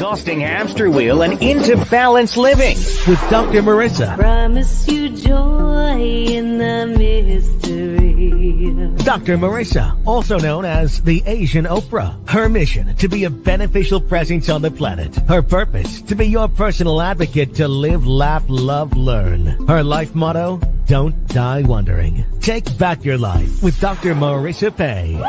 Exhausting hamster wheel and into balanced living with Dr. Marissa. Promise you joy in the mystery. Dr. Marissa, also known as the Asian Oprah. Her mission, to be a beneficial presence on the planet. Her purpose, to be your personal advocate to live, laugh, love, learn. Her life motto, don't die wondering. Take back your life with Dr. Marissa Pay.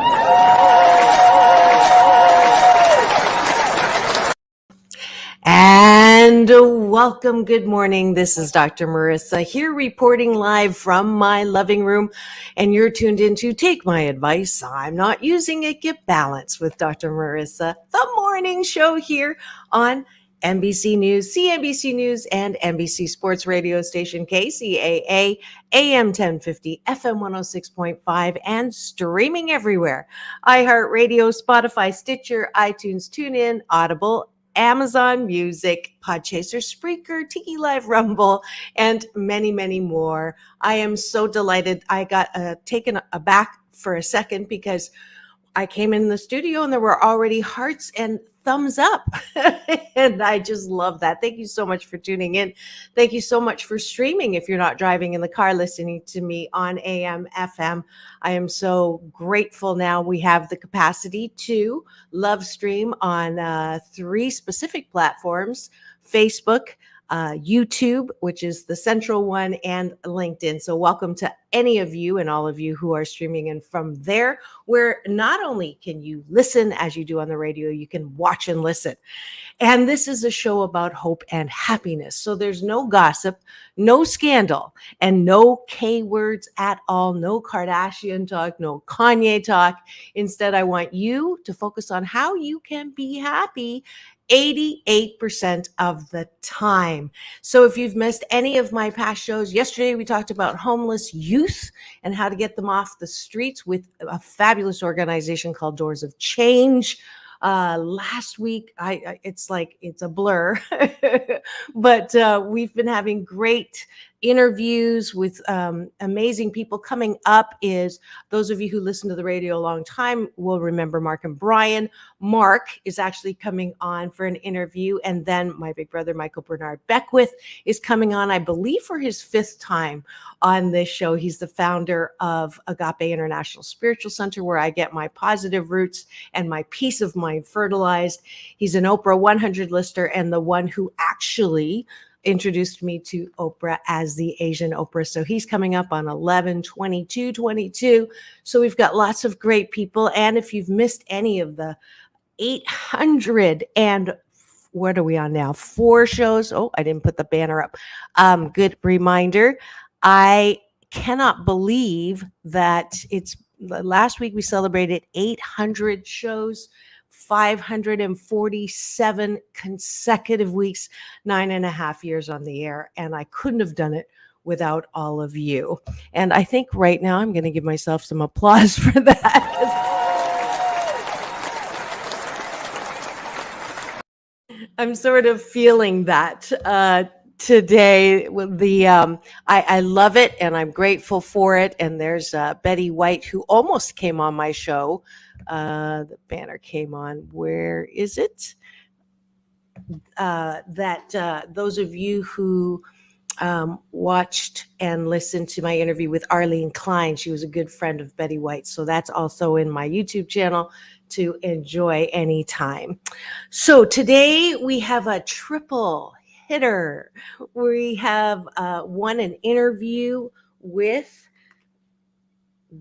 And welcome. Good morning. This is Dr. Marissa here reporting live from my loving room. And you're tuned into Take My Advice. I'm not using it. Get Balance with Dr. Marissa, the morning show here on NBC News, CNBC News, and NBC Sports Radio station KCAA, AM 1050, FM 106.5, and streaming everywhere. iHeartRadio, Spotify, Stitcher, iTunes, TuneIn, Audible, Amazon Music, Podchaser, Spreaker, Tiki Live, Rumble, and many, many more. I am so delighted. I got taken aback for a second because I came in the studio and there were already hearts and thumbs up. And I just love that. Thank you so much for tuning in. Thank you so much for streaming. If you're not driving in the car listening to me on AM, FM, I am so grateful now we have the capacity to live stream on 3 specific platforms: Facebook, YouTube, which is the central one, and LinkedIn. So welcome to any of you and all of you who are streaming in from there, where not only can you listen as you do on the radio, you can watch and listen. And this is a show about hope and happiness. So there's no gossip, no scandal, and no K words at all, no Kardashian talk, no Kanye talk. Instead, I want you to focus on how you can be happy 88% of the time. So if you've missed any of my past shows, yesterday we talked about homeless youth and how to get them off the streets with a fabulous organization called Doors of Change. Last week, it's a blur, but we've been having great interviews with amazing people. Coming up is, those of you who listen to the radio a long time will remember Mark and Brian. Mark is actually coming on for an interview, and then my big brother Michael Bernard Beckwith is coming on, I believe, for his 5th time on this show. He's the founder of Agape International Spiritual Center, where I get my positive roots and my peace of mind fertilized. He's an Oprah 100 lister and the one who actually introduced me to Oprah as the Asian Oprah. So he's coming up on 11/22/22. So we've got lots of great people. And if you've missed any of the 800 and what are we on now? 4 shows. Oh, I didn't put the banner up. Good reminder. I cannot believe that it's last week we celebrated 800 shows. 547 consecutive weeks, 9.5 years on the air. And I couldn't have done it without all of you. And I think right now I'm going to give myself some applause for that. I'm sort of feeling that today. With the I love it and I'm grateful for it. And there's Betty White, who almost came on my show. The banner came on. Where is it? Those of you who watched and listened to my interview with Arlene Klein, she was a good friend of Betty White. So that's also in my YouTube channel to enjoy anytime. So today we have a triple hitter. We have an interview with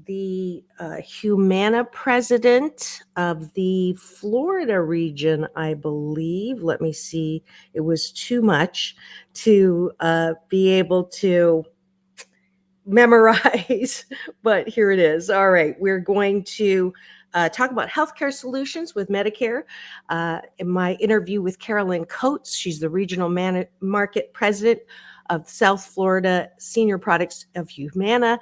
the Humana president of the Florida region, I believe. Let me see. It was too much to be able to memorize, but here it is. All right. We're going to talk about healthcare solutions with Medicare. In my interview with Caraline Coats, she's the regional market president of South Florida Senior Products of Humana,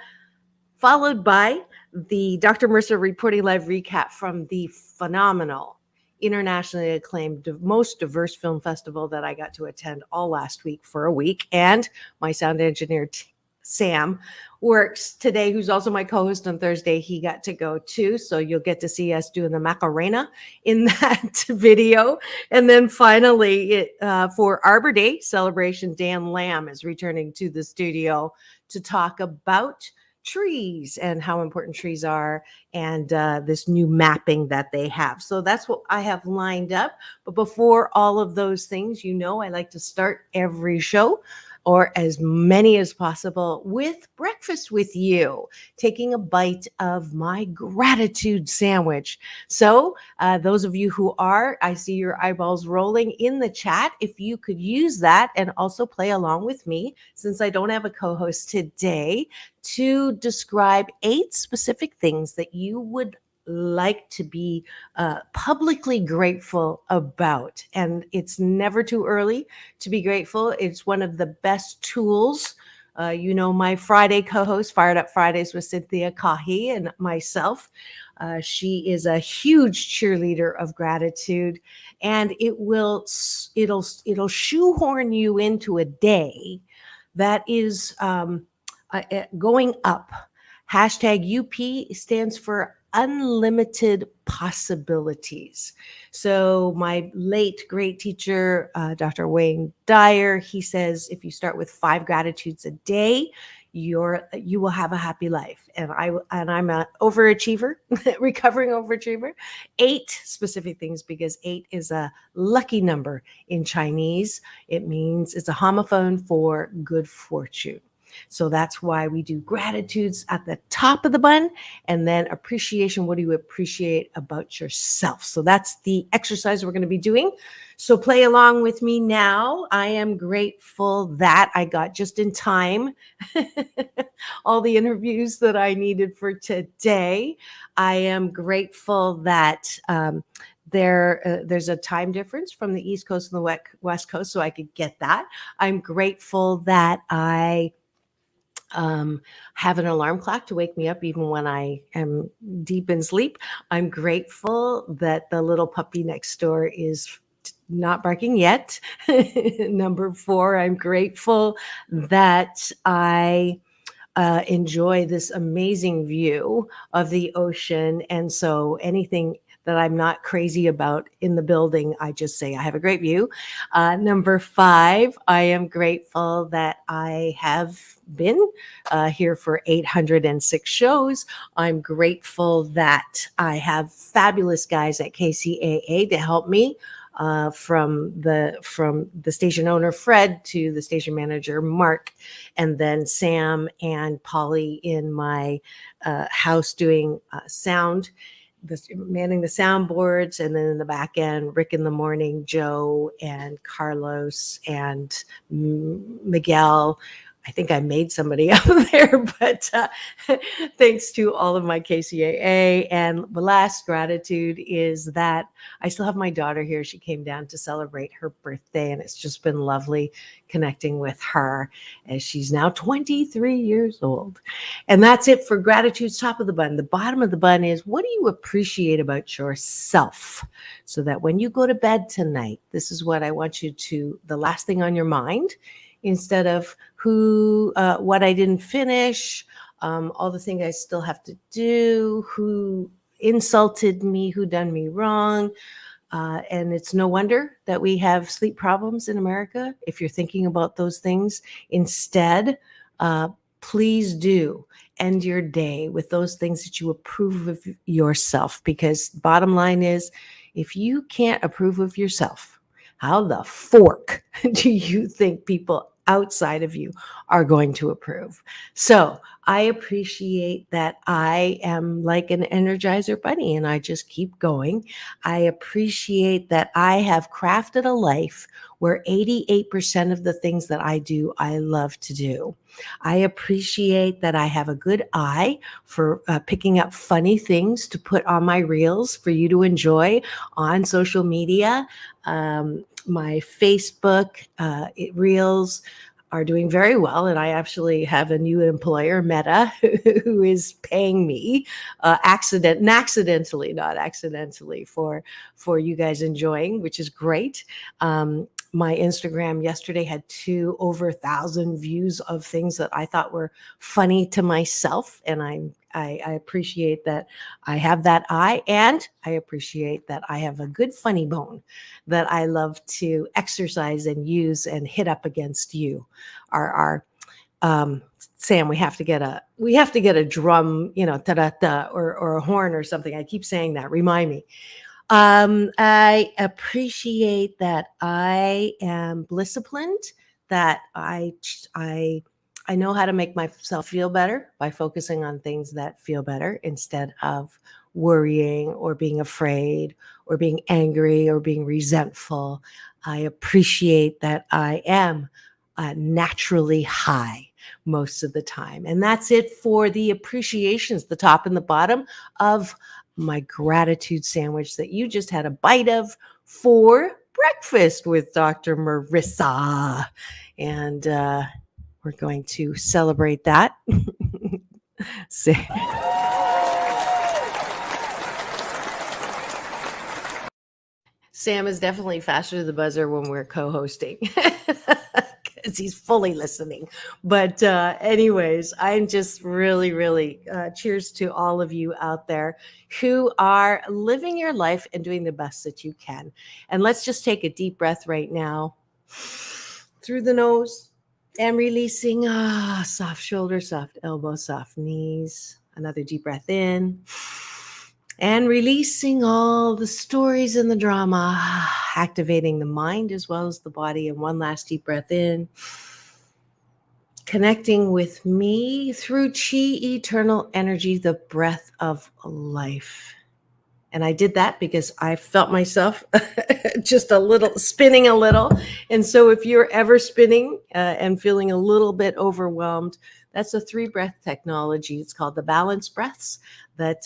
followed by the Dr. Marissa reporting live recap from the phenomenal, internationally acclaimed, most diverse film festival that I got to attend all last week for a week. And my sound engineer, Sam works today, who's also my co-host on Thursday. He got to go too. So you'll get to see us doing the Macarena in that video. And then finally, for Arbor Day celebration, Dan Lamb is returning to the studio to talk about trees and how important trees are, and this new mapping that they have. So that's what I have lined up. But before all of those things, I like to start every show, or as many as possible, with breakfast with you, taking a bite of my gratitude sandwich. So those of you who I see your eyeballs rolling in the chat. If you could use that and also play along with me, since I don't have a co-host today, to describe 8 specific things that you would like to be publicly grateful about. And it's never too early to be grateful. It's one of the best tools. My Friday co-host, Fired Up Fridays with Cynthia Kahi, and myself. She is a huge cheerleader of gratitude, and it'll shoehorn you into a day that is going up. Hashtag UP stands for unlimited possibilities. So my late great teacher, Dr. Wayne Dyer, he says, if you start with 5 gratitudes a day, you will have a happy life. And I'm an overachiever, recovering overachiever. 8 specific things, because 8 is a lucky number in Chinese. It means it's a homophone for good fortune. So that's why we do gratitudes at the top of the bun, and then appreciation. What do you appreciate about yourself? So that's the exercise we're going to be doing. So play along with me now. I am grateful that I got just in time all the interviews that I needed for today. I am grateful that there's a time difference from the East Coast and the West Coast, so I could get that. I'm grateful that I have an alarm clock to wake me up even when I am deep in sleep. I'm grateful that the little puppy next door is not barking yet. Number 4, I'm grateful that I enjoy this amazing view of the ocean. And so anything that I'm not crazy about in the building, I just say I have a great view. Number 5, I am grateful that I have been here for 806 shows. I'm grateful that I have fabulous guys at KCAA to help me. From the station owner Fred to the station manager Mark, and then Sam and Polly in my house doing sound, manning the soundboards, and then in the back end, Rick in the morning, Joe and Carlos and Miguel. I think I made somebody up there, but thanks to all of my KCAA. And the last gratitude is that I still have my daughter here. She came down to celebrate her birthday, and it's just been lovely connecting with her, as she's now 23 years old. And that's it for gratitude's top of the bun. The bottom of the bun is, what do you appreciate about yourself? So that when you go to bed tonight, this is what I want you to, the last thing on your mind, instead of what I didn't finish, all the things I still have to do, who insulted me, who done me wrong. And it's no wonder that we have sleep problems in America. If you're thinking about those things, instead, please do end your day with those things that you approve of yourself. Because bottom line is, if you can't approve of yourself, how the fork do you think people outside of you are going to approve? So I appreciate that I am like an Energizer bunny and I just keep going. I appreciate that I have crafted a life where 88% of the things that I do, I love to do. I appreciate that I have a good eye for picking up funny things to put on my reels for you to enjoy on social media. My Facebook reels are doing very well, and I actually have a new employer, Meta, who is paying me accidentally, not accidentally, for you guys enjoying, which is great. my Instagram yesterday had over 1,000 views of things that I thought were funny to myself. And I appreciate that I have that eye, and I appreciate that I have a good funny bone that I love to exercise and use and hit up against you. Sam, we have to get a drum, ta-da-da, or a horn or something. I keep saying that. Remind me. I appreciate that I am disciplined, that I know how to make myself feel better by focusing on things that feel better instead of worrying or being afraid or being angry or being resentful. I appreciate that I am naturally high most of the time. And that's it for the appreciations, the top and the bottom of my gratitude sandwich that you just had a bite of for breakfast with Dr. Marissa. And we're going to celebrate that. Sam is definitely faster to the buzzer when we're co-hosting because he's fully listening. But anyways, I'm just really cheers to all of you out there who are living your life and doing the best that you can. And let's just take a deep breath right now through the nose and releasing soft shoulders, soft elbows, soft knees. Another deep breath in. And releasing all the stories and the drama, activating the mind as well as the body. And one last deep breath in. Connecting with me through chi, eternal energy, the breath of life. And I did that because I felt myself just spinning a little. And so if you're ever spinning and feeling a little bit overwhelmed, that's a 3-breath technology. It's called the balance breaths that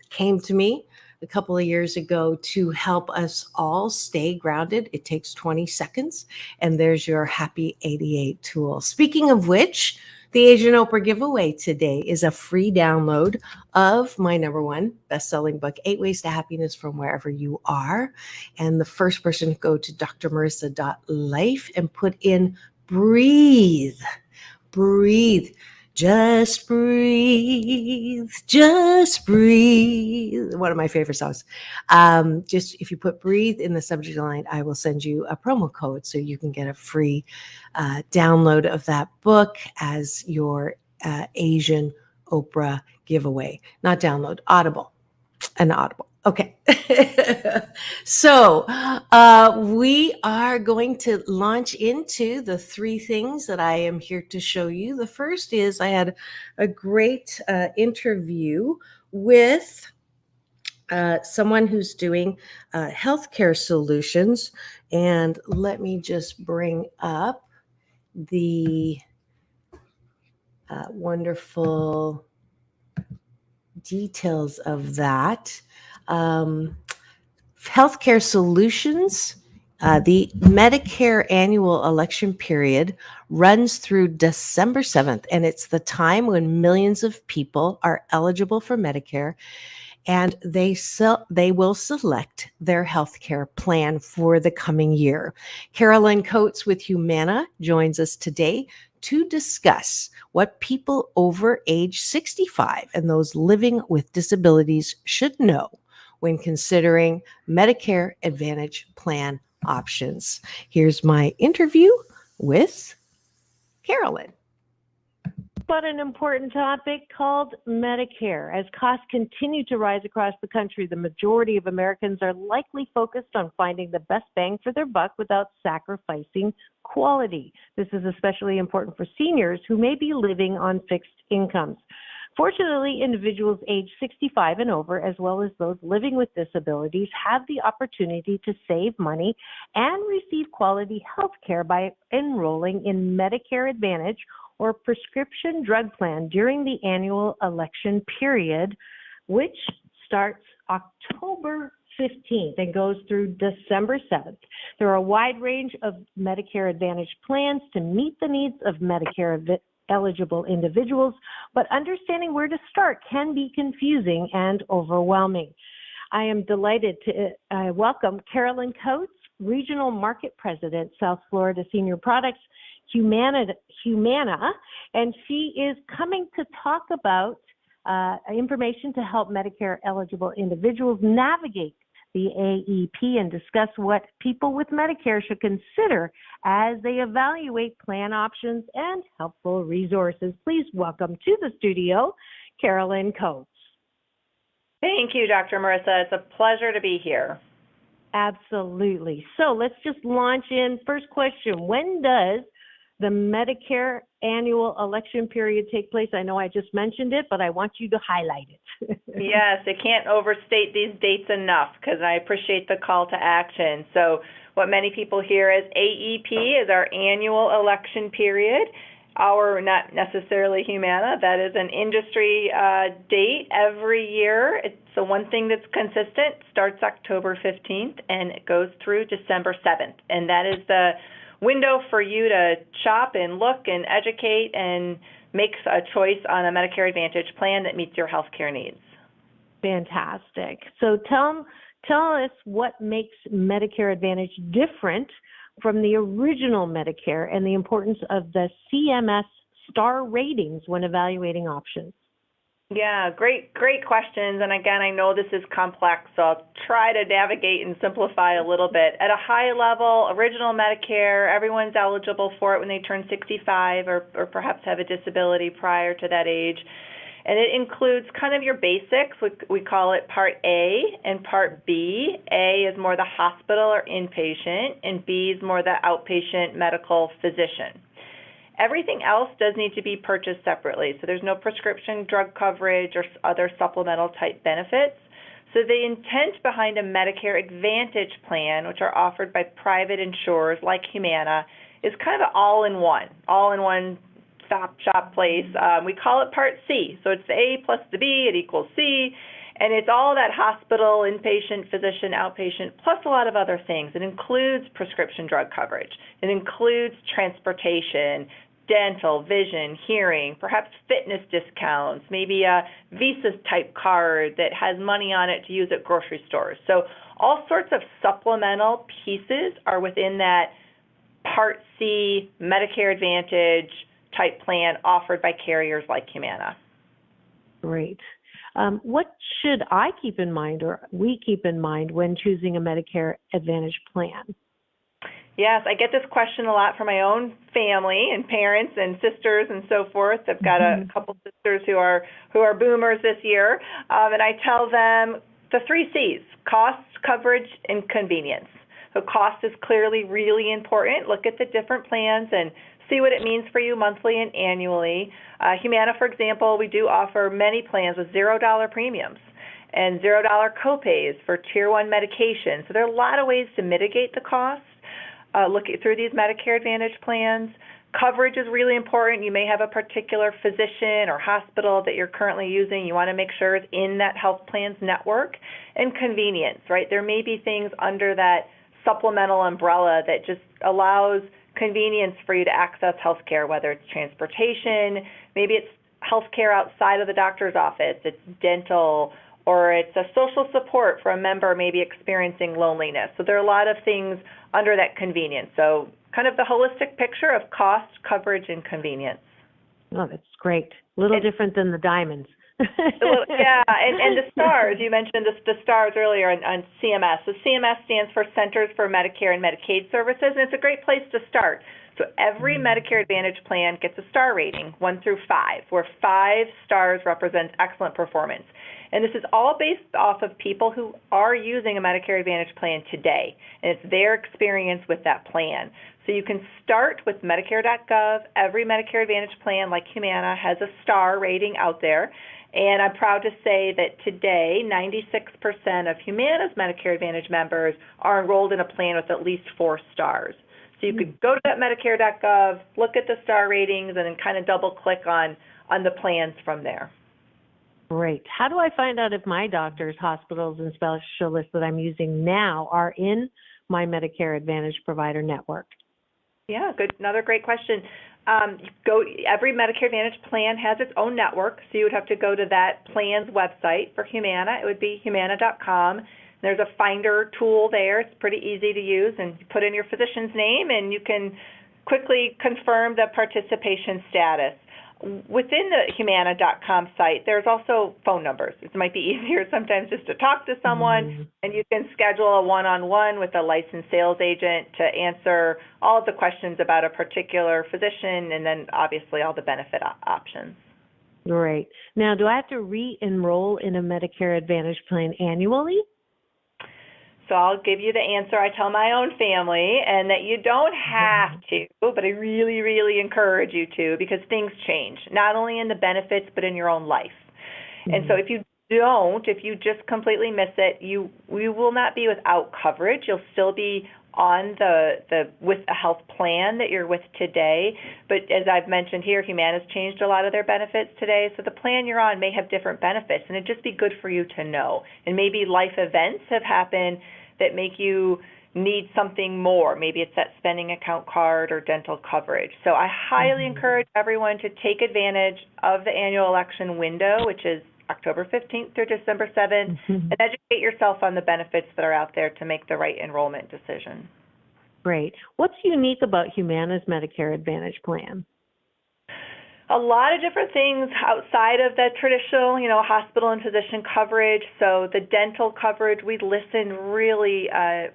came to me a couple of years ago to help us all stay grounded. It takes 20 seconds, and there's your Happy 88 tool. Speaking of which, the Asian Oprah giveaway today is a free download of my #1 best-selling book, 8 Ways to Happiness from Wherever You Are. And the first person to go to drmarissa.life and put in breathe. Just breathe, just breathe. One of my favorite songs. Just if you put breathe in the subject line, I will send you a promo code so you can get a free download of that book as your Asian Oprah giveaway. Not download, Audible. An Audible. Okay. So we are going to launch into the 3 things that I am here to show you. The first is I had a great interview with someone who's doing healthcare solutions. And let me just bring up the wonderful details of that. Healthcare solutions, the Medicare Annual Election Period runs through December 7th, and it's the time when millions of people are eligible for Medicare, and they will select their healthcare plan for the coming year. Caraline Coats with Humana joins us today to discuss what people over age 65 and those living with disabilities should know when considering Medicare Advantage plan options. Here's my interview with Caraline. But an important topic called Medicare. As costs continue to rise across the country, the majority of Americans are likely focused on finding the best bang for their buck without sacrificing quality. This is especially important for seniors who may be living on fixed incomes. Fortunately, individuals age 65 and over, as well as those living with disabilities, have the opportunity to save money and receive quality health care by enrolling in Medicare Advantage or prescription drug plan during the annual election period, which starts October 15th and goes through December 7th. There are a wide range of Medicare Advantage plans to meet the needs of Medicare eligible individuals, but understanding where to start can be confusing and overwhelming. I am delighted to welcome Caraline Coats Regional Market President, South Florida Senior Products, Humana, and she is coming to talk about information to help Medicare-eligible individuals navigate the AEP and discuss what people with Medicare should consider as they evaluate plan options and helpful resources. Please welcome to the studio, Caraline Coats. Thank you, Dr. Marissa. It's a pleasure to be here. Absolutely. So let's just launch in. First question, when does the Medicare Annual Election Period take place? I know I just mentioned it, but I want you to highlight it. Yes, I can't overstate these dates enough because I appreciate the call to action. So what many people hear as AEP is our annual election period. Our, not necessarily Humana, that is an industry date every year. It's the one thing that's consistent, starts October 15th and it goes through December 7th. And that is the window for you to shop and look and educate and make a choice on a Medicare Advantage plan that meets your health care needs. Fantastic. So tell us what makes Medicare Advantage different from the original Medicare and the importance of the CMS star ratings when evaluating options. Yeah, great questions. And again, I know this is complex, so I'll try to navigate and simplify a little bit. At a high level, original Medicare, everyone's eligible for it when they turn 65 or perhaps have a disability prior to that age. And it includes kind of your basics. We call it Part A and Part B. A is more the hospital or inpatient, and B is more the outpatient medical physician. Everything else does need to be purchased separately, so there's no prescription drug coverage or other supplemental type benefits. So the intent behind a Medicare Advantage plan, which are offered by private insurers like Humana, is kind of an all-in-one stop shop place. We call it Part C, so it's the A plus the B, it equals C, and it's all that hospital, inpatient, physician, outpatient, plus a lot of other things. It includes prescription drug coverage. It includes transportation, dental, vision, hearing, perhaps fitness discounts, maybe a Visa-type card that has money on it to use at grocery stores. So all sorts of supplemental pieces are within that Part C Medicare Advantage type plan offered by carriers like Humana. Great. What should I keep in mind or we keep in mind when choosing a Medicare Advantage plan? Yes, I get this question a lot from my own family and parents and sisters and so forth. I've got a couple sisters who are boomers this year, and I tell them the 3 C's: cost, coverage, and convenience. So cost is clearly really important. Look at the different plans and see what it means for you monthly and annually. Humana, for example, we do offer many plans with $0 premiums and $0 copays for Tier 1 medication. So there are a lot of ways to mitigate the cost. Looking through these Medicare Advantage plans. Coverage is really important. You may have a particular physician or hospital that you're currently using. You want to make sure it's in that health plan's network. And convenience, right? There may be things under that supplemental umbrella that just allows convenience for you to access health care, whether it's transportation, maybe it's health care outside of the doctor's office, it's dental, or it's a social support for a member maybe experiencing loneliness. So there are a lot of things under that convenience. So kind of the holistic picture of cost, coverage, and convenience. Oh, that's great. A little different than the diamonds. Yeah, and the stars, you mentioned the stars earlier on CMS. So CMS stands for Centers for Medicare and Medicaid Services, and it's a great place to start. So every Medicare Advantage plan gets a star rating, 1 through 5, where 5 stars represents excellent performance. And this is all based off of people who are using a Medicare Advantage plan today, and it's their experience with that plan. So you can start with Medicare.gov. Every Medicare Advantage plan, like Humana, has a star rating out there. And I'm proud to say that today, 96% of Humana's Medicare Advantage members are enrolled in a plan with at least 4 stars. So you could go to that Medicare.gov, look at the star ratings, and then kind of double-click on the plans from there. Great. How do I find out if my doctors, hospitals, and specialists that I'm using now are in my Medicare Advantage provider network? Yeah, good. Another great question. Every Medicare Advantage plan has its own network, so you would have to go to that plan's website. For Humana, it would be humana.com. There's a finder tool there. It's pretty easy to use, and you put in your physician's name and you can quickly confirm the participation status. Within the Humana.com site, there's also phone numbers. It might be easier sometimes just to talk to someone, and you can schedule a one-on-one with a licensed sales agent to answer all of the questions about a particular physician, and then obviously all the benefit options. Great. Now, do I have to re-enroll in a Medicare Advantage plan annually? So I'll give you the answer I tell my own family, and that you don't have to, but I really, really encourage you to, because things change, not only in the benefits, but in your own life. And so if you just completely miss it, you will not be without coverage. You'll still be on with a health plan that you're with today. But as I've mentioned here, Humana's changed a lot of their benefits today, so the plan you're on may have different benefits, and it'd just be good for you to know. And maybe life events have happened that make you need something more. Maybe it's that spending account card or dental coverage. So I highly encourage everyone to take advantage of the annual election window, which is October 15th through December 7th, and educate yourself on the benefits that are out there to make the right enrollment decision. Great. What's unique about Humana's Medicare Advantage plan? A lot of different things outside of the traditional, hospital and physician coverage. So the dental coverage, we listened really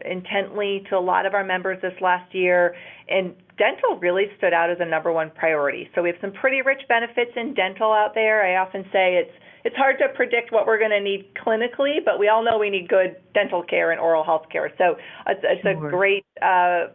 intently to a lot of our members this last year, and dental really stood out as a number one priority. So we have some pretty rich benefits in dental out there. I often say it's hard to predict what we're going to need clinically, but we all know we need good dental care and oral health care. So it's a great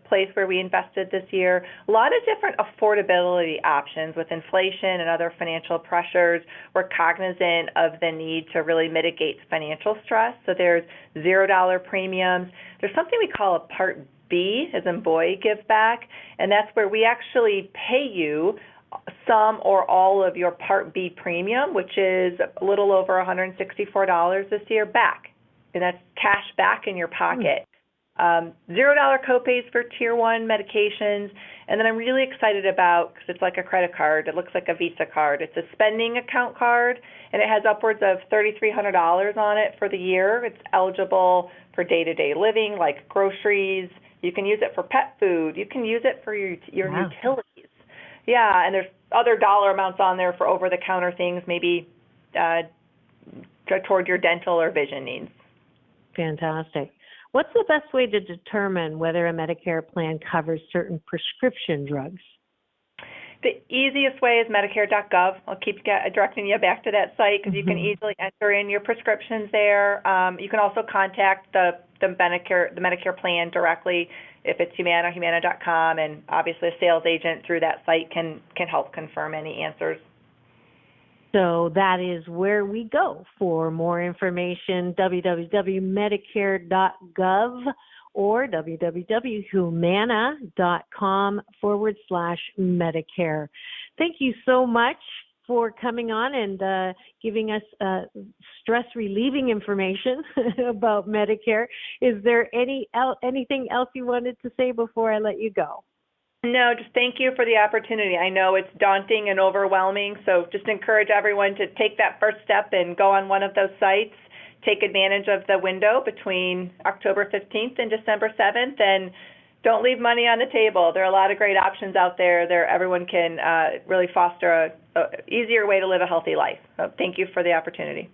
place where we invested this year. A lot of different affordability options with inflation and other financial pressures. We're cognizant of the need to really mitigate financial stress. So there's $0 premiums. There's something we call a Part B, as in boy, give back, and that's where we actually pay you some or all of your Part B premium, which is a little over $164 this year, back. And that's cash back in your pocket. $0 copays for Tier 1 medications. And then I'm really excited about, because it's like a credit card, it looks like a Visa card. It's a spending account card, and it has upwards of $3,300 on it for the year. It's eligible for day-to-day living, like groceries. You can use it for pet food. You can use it for your utilities. Yeah, and there's other dollar amounts on there for over-the-counter things, maybe toward your dental or vision needs. Fantastic. What's the best way to determine whether a Medicare plan covers certain prescription drugs? The easiest way is Medicare.gov. I'll keep directing you back to that site because you can easily enter in your prescriptions there. You can also contact the Medicare plan directly if it's Humana, Humana.com, and obviously a sales agent through that site can help confirm any answers. So that is where we go for more information, www.medicare.gov or www.humana.com/Medicare. Thank you so much for coming on and giving us stress-relieving information about Medicare. Is there anything else you wanted to say before I let you go? No, just thank you for the opportunity. I know it's daunting and overwhelming, so just encourage everyone to take that first step and go on one of those sites. Take advantage of the window between October 15th and December 7th, and don't leave money on the table. There are a lot of great options out there. Everyone can really foster a easier way to live a healthy life. So thank you for the opportunity.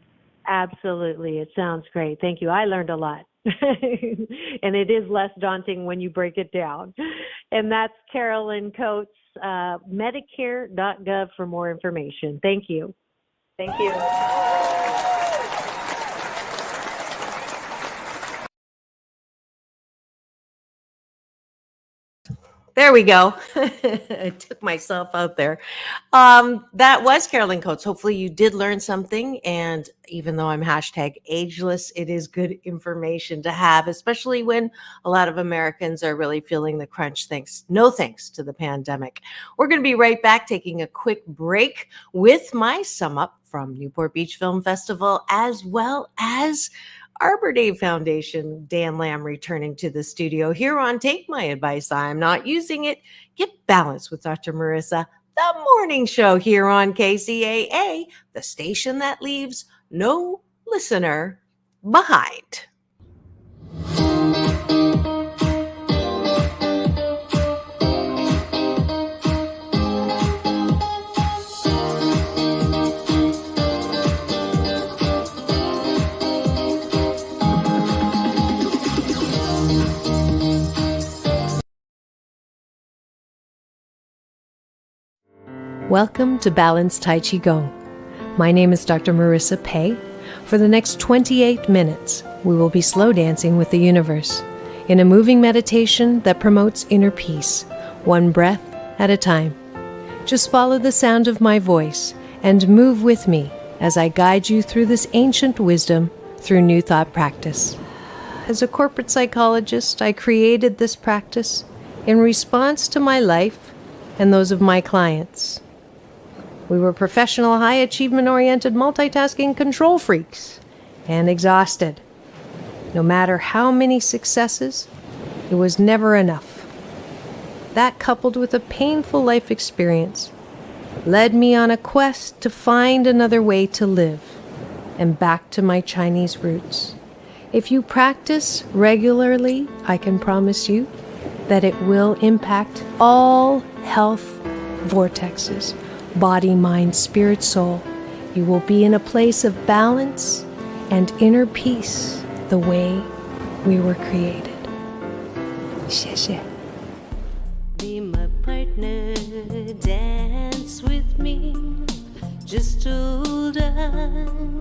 Absolutely. It sounds great. Thank you. I learned a lot. And it is less daunting when you break it down. And that's Caraline Coats, Medicare.gov for more information. Thank you. Thank you. There we go. I took myself out there. That was Caraline Coats. Hopefully you did learn something. And even though I'm #ageless, it is good information to have, especially when a lot of Americans are really feeling the crunch thanks to the pandemic. We're going to be right back, taking a quick break with my sum up from Newport Beach Film Festival, as well as Arbor Day Foundation, Dan Lamb returning to the studio here on Take My Advice, I'm Not Using It. Get balanced with Dr. Marissa, the morning show here on KCAA, the station that leaves no listener behind. Welcome to Balanced Tai Chi Gong. My name is Dr. Marissa Pei. For the next 28 minutes, we will be slow dancing with the universe in a moving meditation that promotes inner peace, one breath at a time. Just follow the sound of my voice and move with me as I guide you through this ancient wisdom through New Thought practice. As a corporate psychologist, I created this practice in response to my life and those of my clients. We were professional, high achievement-oriented, multitasking control freaks and exhausted. No matter how many successes, it was never enough. That, coupled with a painful life experience, led me on a quest to find another way to live and back to my Chinese roots. If you practice regularly, I can promise you that it will impact all health vortexes, body, mind, spirit, soul. You will be in a place of balance and inner peace the way we were created. 谢谢. Be my partner, dance with me, just hold on,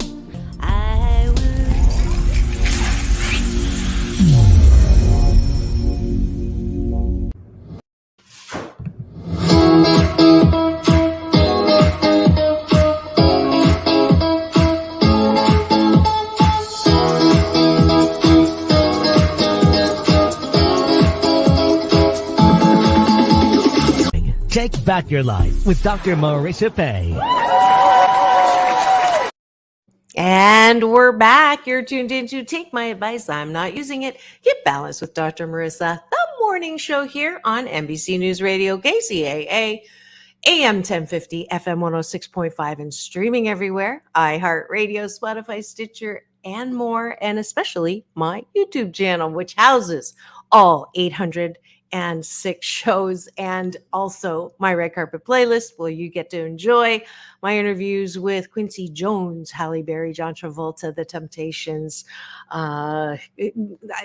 I will. Take back your life with Dr. Marissa Pei. And we're back. You're tuned in to Take My Advice. I'm not using it. Get balanced with Dr. Marissa, the morning show here on NBC News Radio, KCAA, AM 1050, FM 106.5, and streaming everywhere. iHeartRadio, Spotify, Stitcher, and more, and especially my YouTube channel, which houses all 806 shows, and also my red carpet playlist where you get to enjoy my interviews with Quincy Jones, Halle Berry, John Travolta, The Temptations.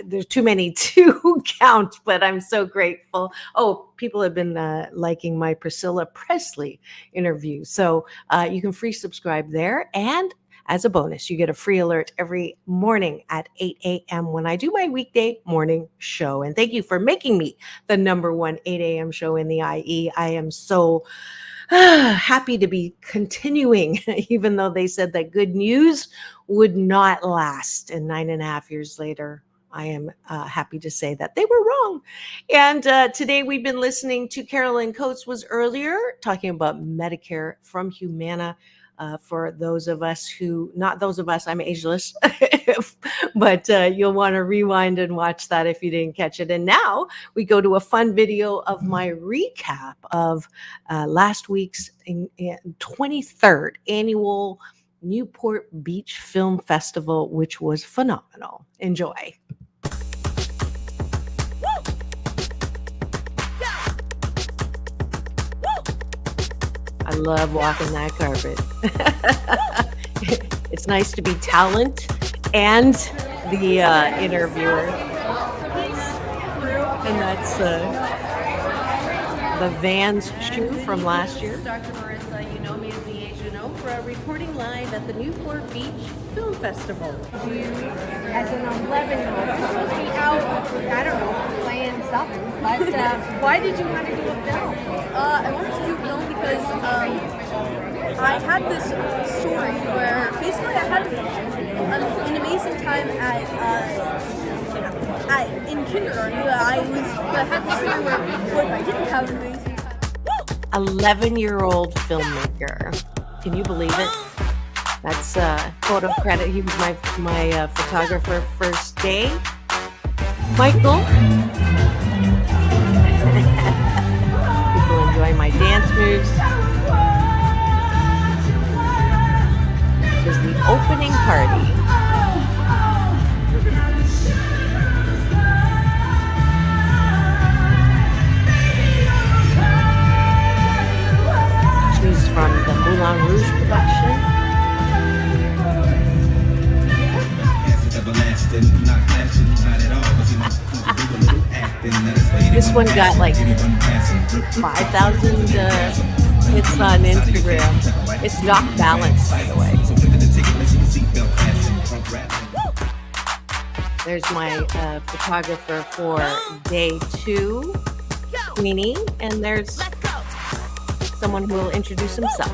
There's too many to count, but I'm so grateful. Oh, people have been liking my Priscilla Presley interview. So you can free subscribe there. And as a bonus, you get a free alert every morning at 8 a.m. when I do my weekday morning show. And thank you for making me the number one 8 a.m. show in the IE. I am so happy to be continuing, even though they said that good news would not last. And 9.5 years later, I am happy to say that they were wrong. And today we've been listening to Caraline Coats was earlier talking about Medicare from Humana. For those of us who, not those of us, I'm ageless, but you'll want to rewind and watch that if you didn't catch it. And now we go to a fun video of my recap of last week's 23rd annual Newport Beach Film Festival, which was phenomenal. Enjoy. I love walking that carpet. It's nice to be talent and the interviewer. And that's the Vans shoe from last year. Dr. Marissa, you know me as the Asian Oprah, reporting live at the Newport Beach Film Festival. You, as an 11-year-old, you're supposed to be out, I don't know, playing something. But why did you want to do a film? I wanted to do a film because I had this story where basically I had an amazing time in kindergarten. I had this story where I didn't have an amazing time. 11-year-old filmmaker. Can you believe it? That's photo credit. He was my photographer first day. Michael. People enjoy my dance moves. This is the opening party. She's from the Moulin Rouge production. This one got like 5,000 It's on Instagram. It's Doc Balance, by the way. There's my photographer for day 2, Queenie, and there's someone who will introduce himself.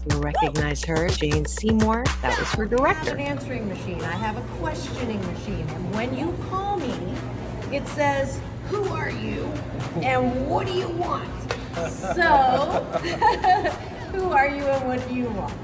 You'll recognize her, Jane Seymour. That was her director. I have an answering machine. I have a questioning machine. And when you call me, it says, "Who are you? And what do you want?" So, who are you and what do you want?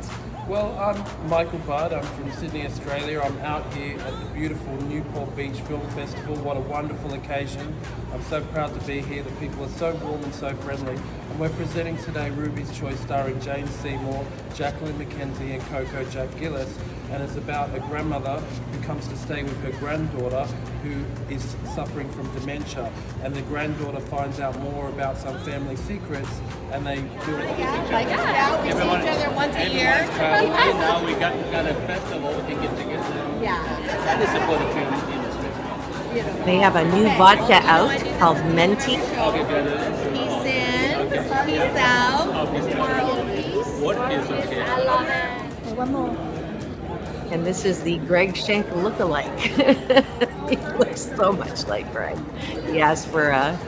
Well, I'm Michael Budd. I'm from Sydney, Australia. I'm out here at the beautiful Newport Beach Film Festival. What a wonderful occasion. I'm so proud to be here. The people are so warm and so friendly. And we're presenting today Ruby's Choice, starring Jane Seymour, Jacqueline McKenzie and Coco Jack Gillis. And it's about a grandmother who comes to stay with her granddaughter who is suffering from dementia. And the granddaughter finds out more about some family secrets, and they do it. Yeah, we see each other once a year. Now we got a festival to get together. Yeah. That is support the film industry. They have a new vodka out called Menti. Peace in, peace out, world peace. What is okay? I love it. One more. And this is the Greg Schenk lookalike. He looks so much like Greg. He asked for a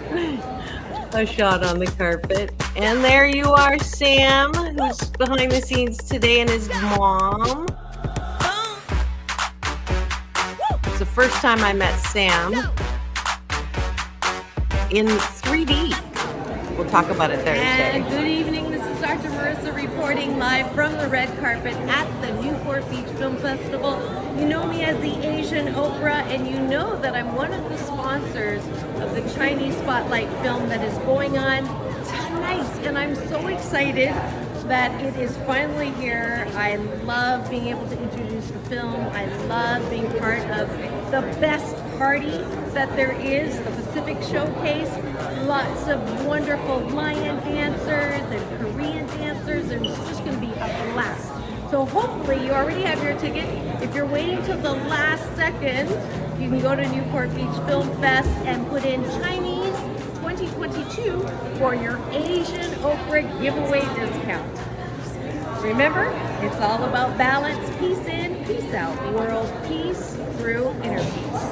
shot on the carpet. And there you are, Sam, who's behind the scenes today, and his mom. It's the first time I met Sam in 3D. We'll talk about it Thursday. And good evening, this is Dr. Marissa reporting live from the red carpet at the Newport Beach Film Festival. You know me as the Asian Oprah, and you know that I'm one of the sponsors of the Chinese Spotlight film that is going on tonight. And I'm so excited that it is finally here. I love being able to introduce the film. I love being part of the best party that there is, the Pacific Showcase. Lots of wonderful lion dancers and Korean dancers, and it's just going to be a blast. So hopefully you already have your ticket. If you're waiting till the last second, you can go to Newport Beach Film Fest and put in Chinese 2022 for your Asian Oprah giveaway discount. Remember, it's all about balance, peace in, peace out, world peace through inner peace.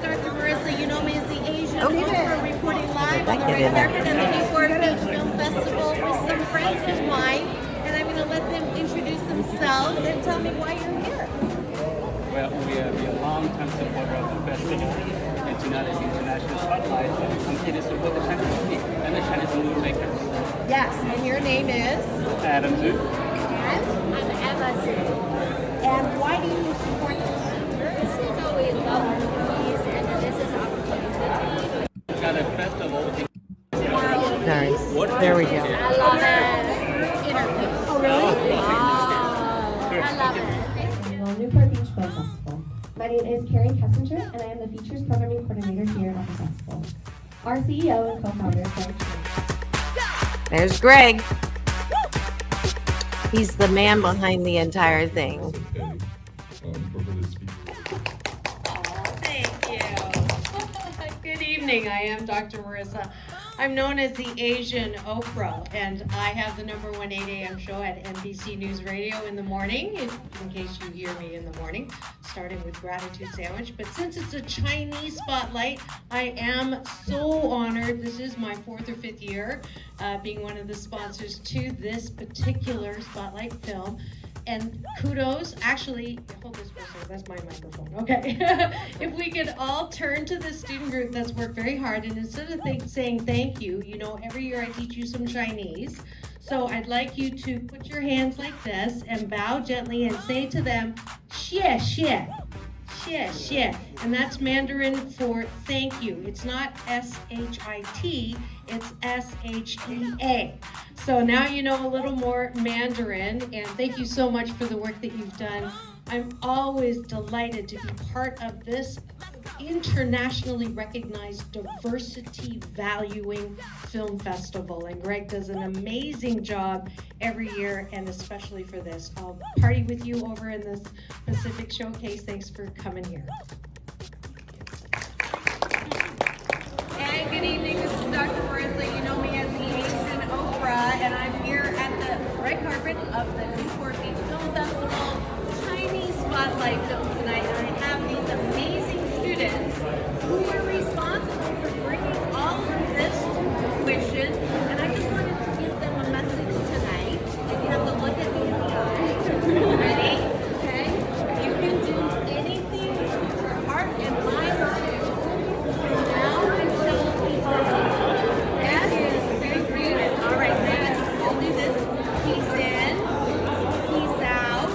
Dr. Marissa, you know me as the Asian Oprah, reporting live on the red carpet at the Newport Beach Film Festival with some friends of mine, and I'm going to let them introduce themselves and tell me why you're here. Well, we are a long-time supporter of the festival, and tonight is International Spotlight, and we come here to support the Chinese people and the Chinese movie makers. Yes, and your name is? Adam Zhu. And? I'm Emma Zhu. And why do you support this? This is how we love movies, and this is opportunity. We got a festival. Nice. There we go. I love it. Inner peace. Oh, really? I love it. Annual Newport Beach Film Festival. My name is Caraline Coats, and I am the Features Programming Coordinator here at the festival. Our CEO and co-founder, Greg. There's Greg. He's the man behind the entire thing. Thank you. Good evening. I am Dr. Marissa. I'm known as the Asian Oprah, and I have the #1 8 a.m. show at NBC News Radio in the morning, in case you hear me in the morning, starting with Gratitude Sandwich. But since it's a Chinese spotlight, I am so honored. This is my 4th or 5th year being one of the sponsors to this particular spotlight film. And kudos, actually, hold this for a second, that's my microphone, okay. If we could all turn to the student group that's worked very hard, and instead of saying thank you, you know, every year I teach you some Chinese. So I'd like you to put your hands like this and bow gently and say to them, xie xie, xie xie. And that's Mandarin for thank you. It's not S-H-I-T, it's S-H-E-A. So now you know a little more Mandarin, and thank you so much for the work that you've done I'm always delighted to be part of this internationally recognized diversity valuing film festival, and Greg does an amazing job every year, and especially for this. I'll party with you over in this Pacific Showcase. Thanks for coming here. And good evening, this is Dr. Marissa. You know me as the Asian Oprah, and I'm here at the red carpet of the Newport Beach Film Festival. Tiny spotlight film tonight, and I have these amazing students who are responsible for bringing all of this to fruition, and I just wanted to give them a message tonight. And you have to look at me in the eye. Ready? Okay? You can do anything with your heart and mind on it. Now until people. Yes, very good. All right, then we'll do this. Peace in, peace out,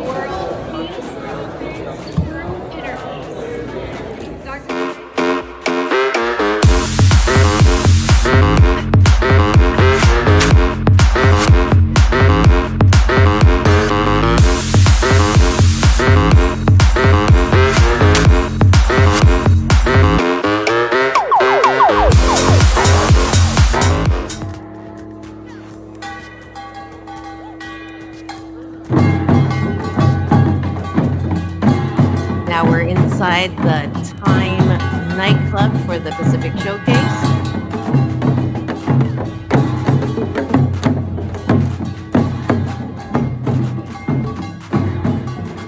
world peace, through inner peace. Dr. Now we're inside the Time nightclub for the Pacific Showcase.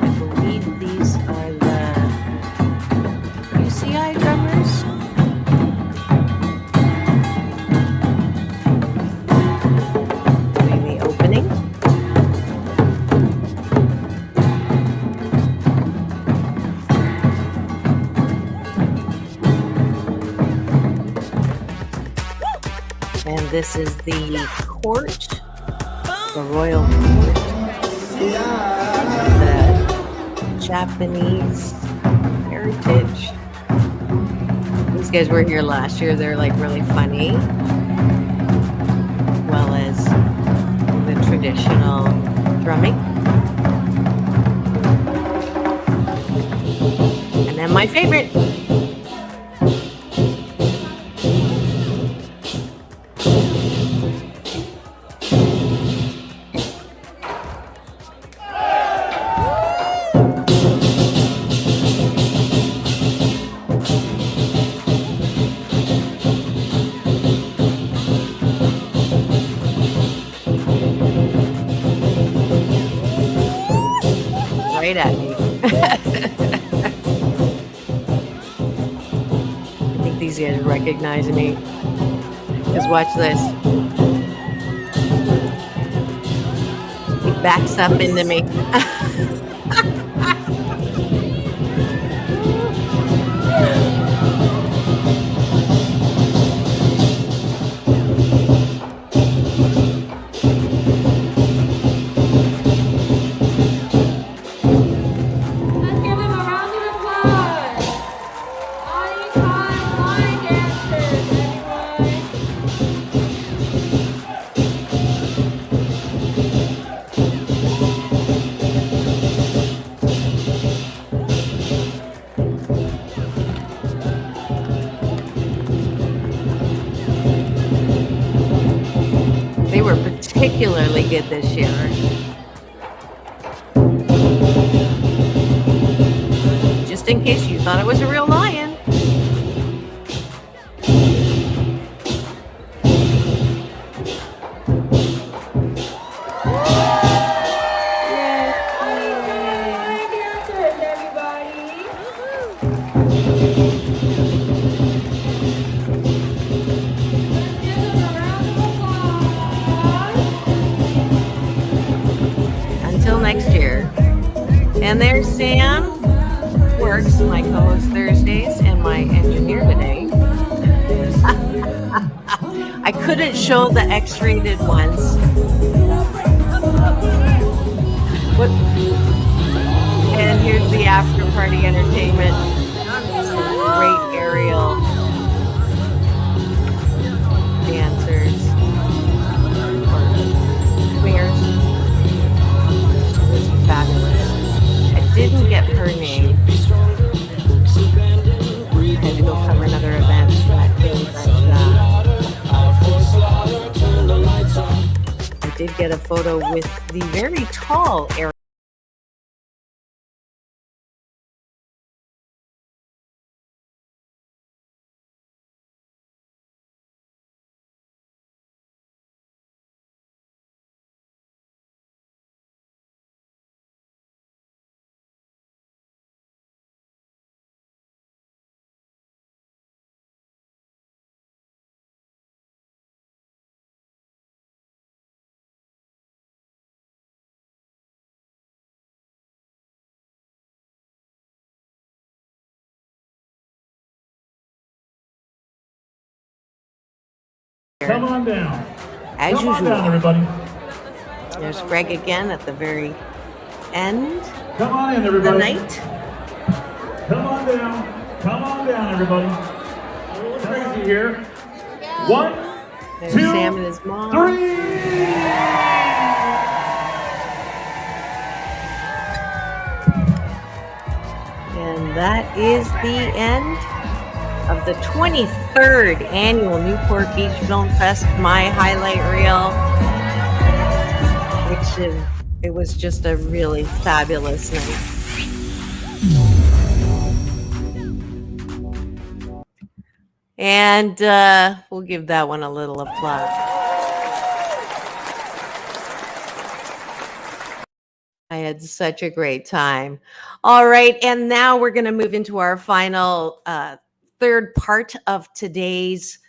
I believe these are the UCI drummers. Doing the opening. And this is the court, the royal court, the Japanese heritage. These guys were here last year. They're like really funny, as well as the traditional drumming. And then my favorite. Right at me. I think these guys recognize me. Because watch this. He backs up into me. They were particularly good this year. Just in case you thought it was a real lion. Until next year. And there's Sam Works, my co-host Thursdays, and my engineer today. I couldn't show the X-rated ones. What? And here's the after party entertainment. Great aerial dancers or swingers. It was fabulous. get a photo with the very tall Aaron. Come on down. As Come on usual. down, everybody. There's Greg again at the very end. Come on in, The everybody. night. Come on down. Come on down, everybody. A little crazy here. 1, There's 2, Sam and his mom. 3. And that is the end of the 23rd annual Newport Beach Film Fest, my highlight reel, it was just a really fabulous night. And we'll give that one a little applause. I had such a great time. All right, and now we're going to move into our final third part of today's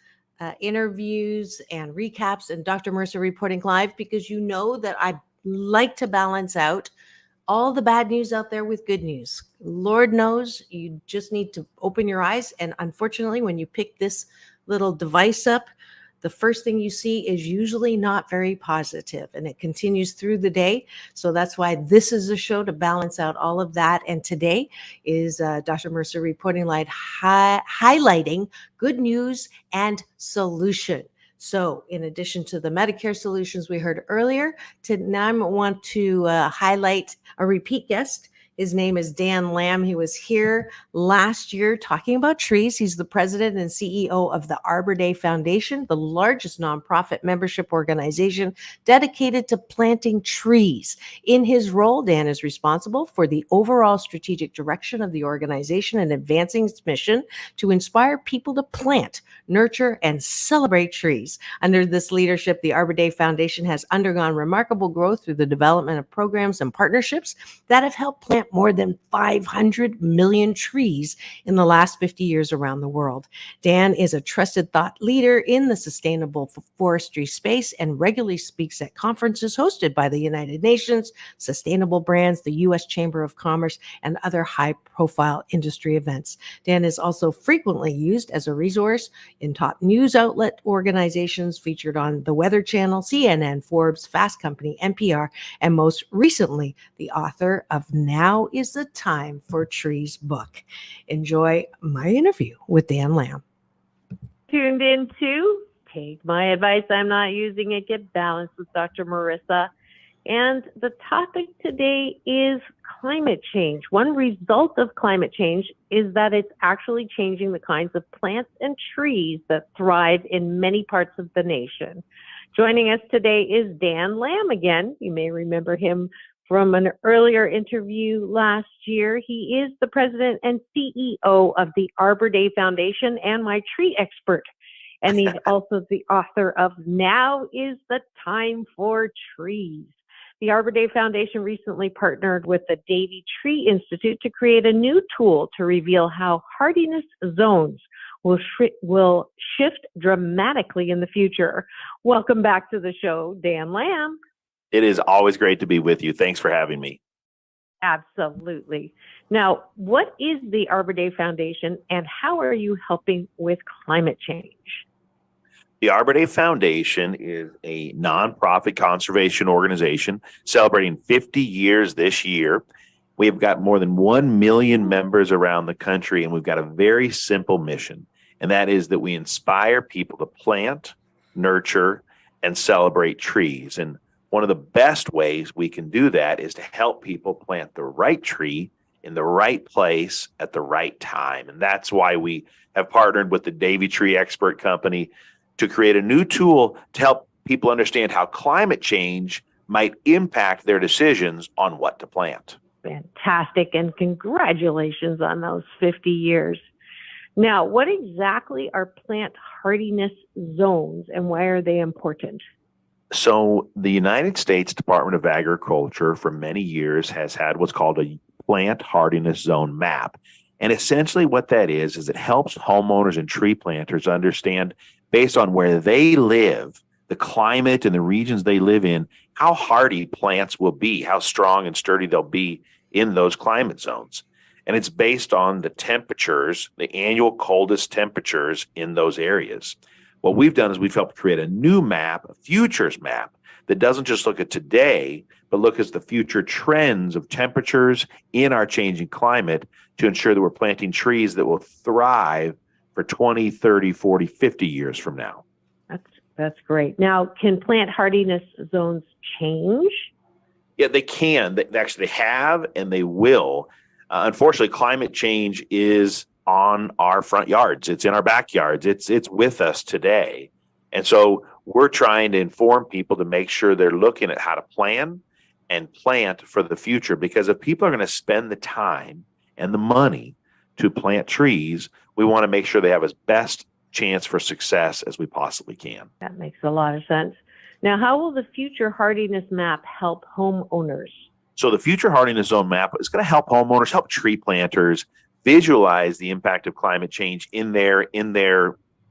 interviews and recaps and Dr. Marissa reporting live, because you know that I like to balance out all the bad news out there with good news. Lord knows you just need to open your eyes. And unfortunately, when you pick this little device up, the first thing you see is usually not very positive, and it continues through the day. So that's why this is a show to balance out all of that. And today is Dr. Mercer reporting live, highlighting good news and solution. So in addition to the Medicare solutions we heard earlier, now I want to highlight a repeat guest. His name is Dan Lamb. He was here last year talking about trees. He's the president and CEO of the Arbor Day Foundation, the largest nonprofit membership organization dedicated to planting trees. In his role, Dan is responsible for the overall strategic direction of the organization and advancing its mission to inspire people to plant, nurture, and celebrate trees. Under this leadership, the Arbor Day Foundation has undergone remarkable growth through the development of programs and partnerships that have helped plant more than 500 million trees in the last 50 years around the world. Dan is a trusted thought leader in the sustainable forestry space and regularly speaks at conferences hosted by the United Nations, Sustainable Brands, the U.S. Chamber of Commerce, and other high-profile industry events. Dan is also frequently used as a resource in top news outlet organizations featured on the Weather Channel, CNN, Forbes, Fast Company, NPR, and most recently, the author of Now is the Time for Trees book. Enjoy my interview with Dan Lamb. Tuned in to Take My Advice, I'm Not Using It, Get Balanced with Dr. Marissa. And the topic today is climate change. One result of climate change is that it's actually changing the kinds of plants and trees that thrive in many parts of the nation. Joining us today is Dan Lamb again. You may remember him from an earlier interview last year. He is the president and CEO of the Arbor Day Foundation and my tree expert. And he's also the author of Now is the Time for Trees. The Arbor Day Foundation recently partnered with the Davey Tree Institute to create a new tool to reveal how hardiness zones will shift dramatically in the future. Welcome back to the show, Dan Lamb. It is always great to be with you. Thanks for having me. Absolutely. Now, what is the Arbor Day Foundation and how are you helping with climate change? The Arbor Day Foundation is a nonprofit conservation organization celebrating 50 years this year. We've got more than 1 million members around the country, and we've got a very simple mission, and that is that we inspire people to plant, nurture, and celebrate trees. And one of the best ways we can do that is to help people plant the right tree in the right place at the right time. And that's why we have partnered with the Davey Tree Expert Company to create a new tool to help people understand how climate change might impact their decisions on what to plant. Fantastic, and congratulations on those 50 years. Now, what exactly are plant hardiness zones and why are they important? So the United States Department of Agriculture for many years has had what's called a plant hardiness zone map. And essentially what that is it helps homeowners and tree planters understand, based on where they live, the climate and the regions they live in, how hardy plants will be, how strong and sturdy they'll be in those climate zones. And it's based on the temperatures, the annual coldest temperatures in those areas. What we've done is we've helped create a new map, a futures map, that doesn't just look at today, but look at the future trends of temperatures in our changing climate to ensure that we're planting trees that will thrive for 20, 30, 40, 50 years from now. That's great. Now, can plant hardiness zones change? Yeah, they can. They actually have, and they will. Unfortunately, climate change is on our front yards. It's in our backyards. It's with us today. And so we're trying to inform people to make sure they're looking at how to plan and plant for the future. Because if people are going to spend the time and the money to plant trees, we want to make sure they have as best chance for success as we possibly can. That makes a lot of sense. Now, how will the future hardiness map help homeowners? So the future hardiness zone map is going to help homeowners, help tree planters visualize the impact of climate change in their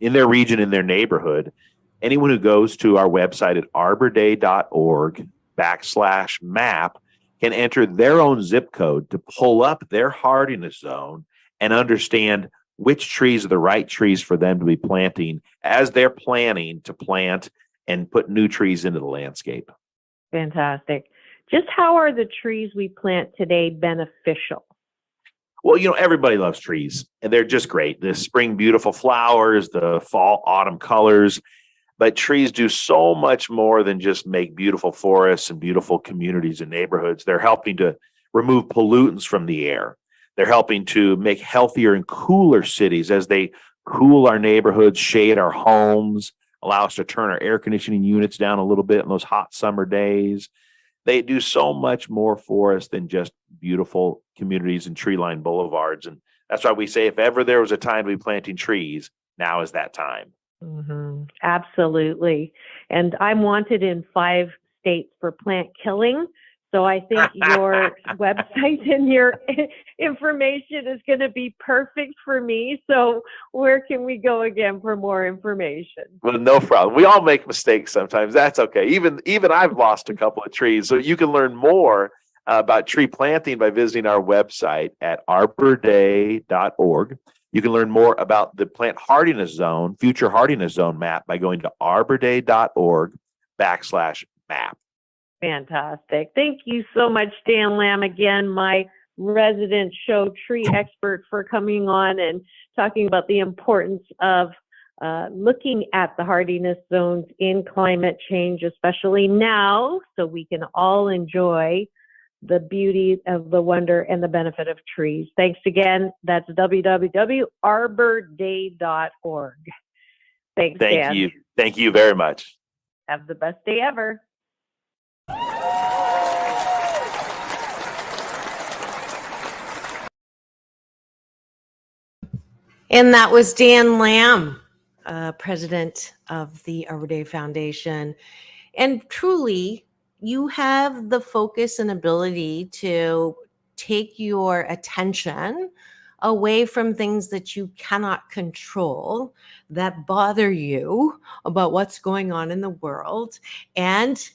region, in their neighborhood. Anyone who goes to our website at arborday.org/map can enter their own zip code to pull up their hardiness zone and understand which trees are the right trees for them to be planting as they're planning to plant and put new trees into the landscape. Fantastic. Just how are the trees we plant today beneficial? Well, everybody loves trees, and they're just great. The spring, beautiful flowers, the fall, autumn colors. But trees do so much more than just make beautiful forests and beautiful communities and neighborhoods. They're helping to remove pollutants from the air. They're helping to make healthier and cooler cities as they cool our neighborhoods, shade our homes, allow us to turn our air conditioning units down a little bit in those hot summer days. They do so much more for us than just beautiful communities and tree-lined boulevards. And that's why we say if ever there was a time to be planting trees, now is that time. Mm-hmm. Absolutely. And I'm wanted in 5 states for plant killing. So I think your website and your information is going to be perfect for me. So where can we go again for more information? Well, no problem. We all make mistakes sometimes. That's okay. Even I've lost a couple of trees. So you can learn more about tree planting by visiting our website at arborday.org. You can learn more about the plant hardiness zone, future hardiness zone map by going to arborday.org/map. Fantastic. Thank you so much, Dan Lamb, again, my resident show tree expert, for coming on and talking about the importance of looking at the hardiness zones in climate change, especially now, so we can all enjoy the beauty of the wonder and the benefit of trees. Thanks again. That's www.arborday.org. Thanks, Dan. Thank you. Thank you very much. Have the best day ever. And that was Dan Lamb, president of the Arbor Day Foundation. And truly, you have the focus and ability to take your attention away from things that you cannot control, that bother you about what's going on in the world, and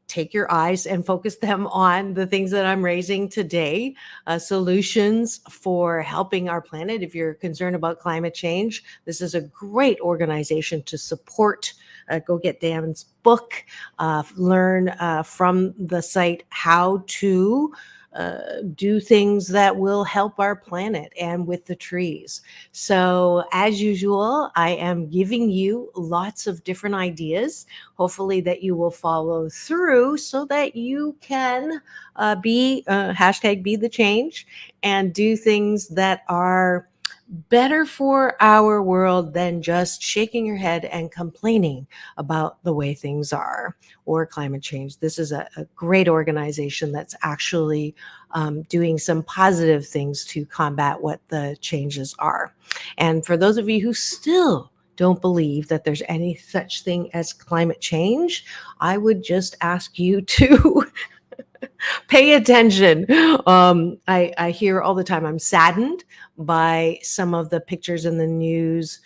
take your eyes and focus them on the things that I'm raising today, solutions for helping our planet. If you're concerned about climate change, this is a great organization to support. Go get Dan's book, learn from the site how to do things that will help our planet and with the trees. So as usual, I am giving you lots of different ideas, hopefully that you will follow through so that you can be hashtag be the change and do things that are better for our world than just shaking your head and complaining about the way things are or climate change. This is a great organization that's actually doing some positive things to combat what the changes are. And for those of you who still don't believe that there's any such thing as climate change, I would just ask you to pay attention. I hear all the time, I'm saddened by some of the pictures in the news,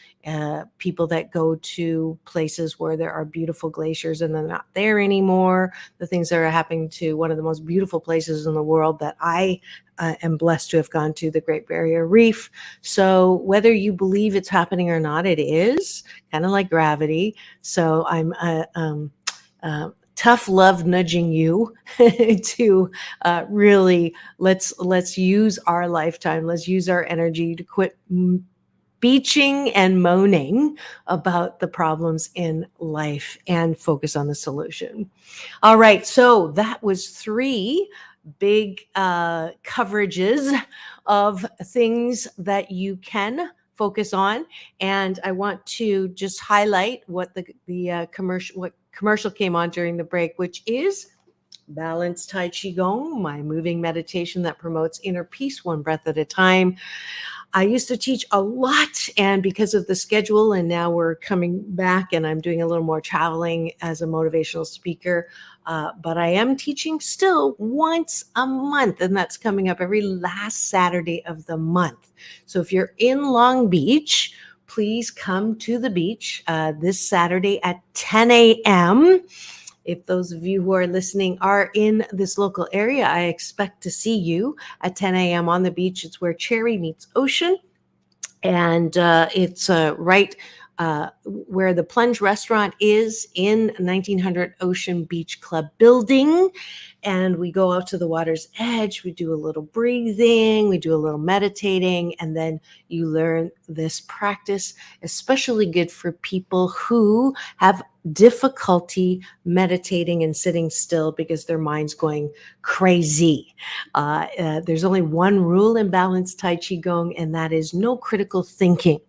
people that go to places where there are beautiful glaciers and they're not there anymore, the things that are happening to one of the most beautiful places in the world that I am blessed to have gone to, the Great Barrier Reef. So whether you believe it's happening or not, it is kind of like gravity. So I'm tough love nudging you to really let's use our lifetime, let's use our energy to quit beaching and moaning about the problems in life and focus on the solution. All right, so that was 3 big coverages of things that you can focus on, and I want to just highlight what the commercial came on during the break, which is Balanced Tai Chi Gong, my moving meditation that promotes inner peace one breath at a time. I used to teach a lot, and because of the schedule, and now we're coming back and I'm doing a little more traveling as a motivational speaker, but I am teaching still once a month, and that's coming up every last Saturday of the month. So if you're in Long Beach, please come to the beach this Saturday at 10 a.m. If those of you who are listening are in this local area, I expect to see you at 10 a.m. on the beach. It's where Cherry meets Ocean. And it's right where the Plunge restaurant is in 1900 Ocean Beach Club building. And we go out to the water's edge. We do a little breathing. We do a little meditating. And then you learn this practice, especially good for people who have difficulty meditating and sitting still because their mind's going crazy. There's only one rule in balanced Tai Chi Gong, and that is no critical thinking.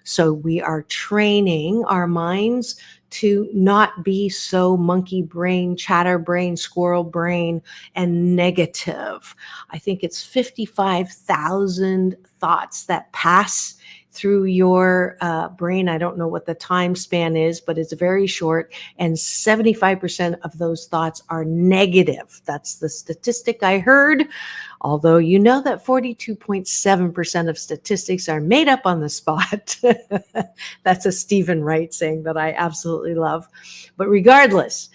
So we are training our minds to not be so monkey brain, chatter brain, squirrel brain, and negative. I think it's 55,000 thoughts that pass through your brain. I don't know what the time span is, but it's very short. And 75% of those thoughts are negative. That's the statistic I heard. Although you know that 42.7% of statistics are made up on the spot. That's a Stephen Wright saying that I absolutely love. But regardless,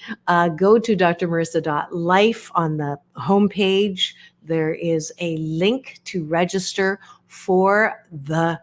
go to drmarissa.life on the homepage. There is a link to register for the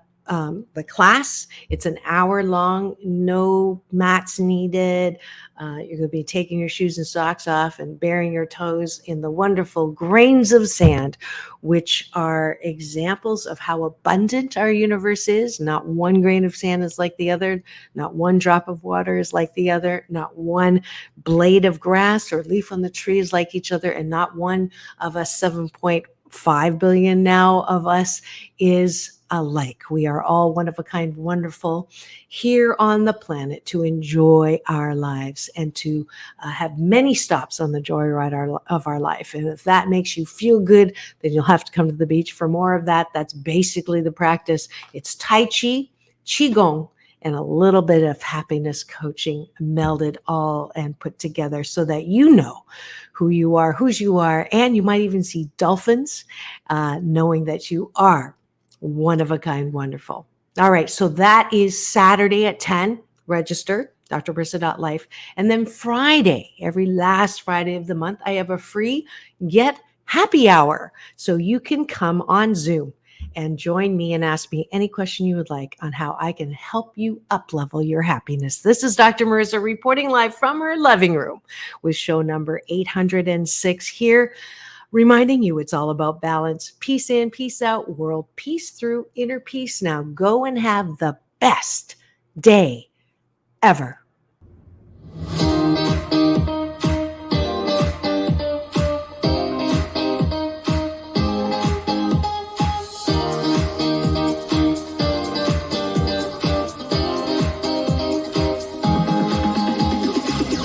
class. It's an hour long, no mats needed. You're going to be taking your shoes and socks off and burying your toes in the wonderful grains of sand, which are examples of how abundant our universe is. Not one grain of sand is like the other. Not one drop of water is like the other. Not one blade of grass or leaf on the tree is like each other. And not one of us 7.5 billion now of us is alike. We are all one of a kind, wonderful here on the planet to enjoy our lives and to have many stops on the joyride of our life. And if that makes you feel good, then you'll have to come to the beach for more of that. That's basically the practice. It's Tai Chi, Qigong, and a little bit of happiness coaching melded all and put together so that you know who you are, whose you are, and you might even see dolphins, knowing that you are one of a kind, wonderful. All right, so that is Saturday at 10. Register, drmarissa.life. And then Friday, every last Friday of the month, I have a free Get Happy Hour. So you can come on Zoom and join me and ask me any question you would like on how I can help you up-level your happiness. This is Dr. Marissa reporting live from her living room with show number 806 here. Reminding you it's all about balance, peace in, peace out, world peace through inner peace. Now go and have the best day ever.